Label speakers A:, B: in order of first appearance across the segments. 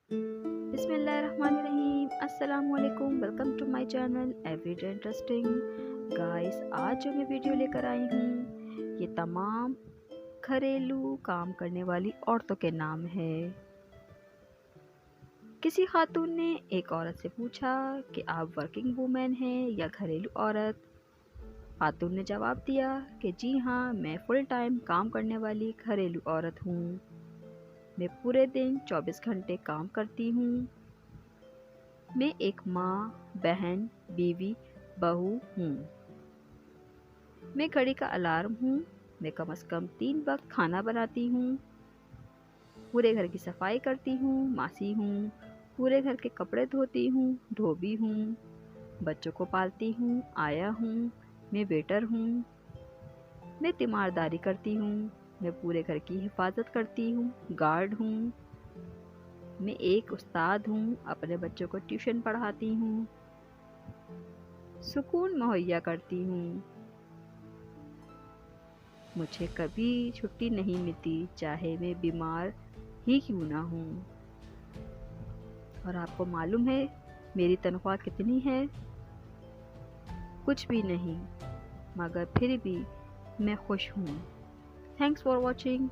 A: बिस्मिल्लाहिर्रहमानिर्रहीम। अस्सलाम वालेकुम। Welcome to my channel everyday interesting. Guys, आज जो मैं वीडियो लेकर आई हूँ ये तमाम घरेलू काम करने वाली औरतों के नाम है। किसी खातून ने एक औरत से पूछा कि आप वर्किंग वूमेन हैं या घरेलू औरत। खातून ने जवाब दिया कि जी हाँ, मैं फुल टाइम काम करने वाली घरेलू औरत हूँ। मैं पूरे दिन 24 घंटे काम करती हूँ। मैं एक माँ, बहन, बीवी, बहू हूँ। मैं घड़ी का अलार्म हूँ। मैं कम से कम 3 वक्त खाना बनाती हूँ। पूरे घर की सफाई करती हूँ, मासी हूँ। पूरे घर के कपड़े धोती हूँ, धोबी हूँ। बच्चों को पालती हूँ, आया हूँ। मैं वेटर हूँ। मैं तीमारदारी करती हूँ। मैं पूरे घर की हिफाजत करती हूँ, गार्ड हूँ। मैं एक उस्ताद हूँ, अपने बच्चों को ट्यूशन पढ़ाती हूँ। सुकून मुहैया करती हूँ। मुझे कभी छुट्टी नहीं मिलती, चाहे मैं बीमार ही क्यों ना हूँ। और आपको मालूम है मेरी तनख्वाह कितनी है? कुछ भी नहीं, मगर फिर भी मैं खुश हूँ। Thanks for watching.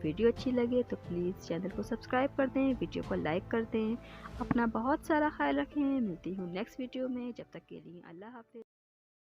A: वीडियो अच्छी लगे तो प्लीज़ चैनल को सब्सक्राइब कर दें, वीडियो को लाइक कर दें। अपना बहुत सारा ख्याल रखें। मिलती हूँ नेक्स्ट वीडियो में। जब तक के लिए अल्लाह हाफ़िज़।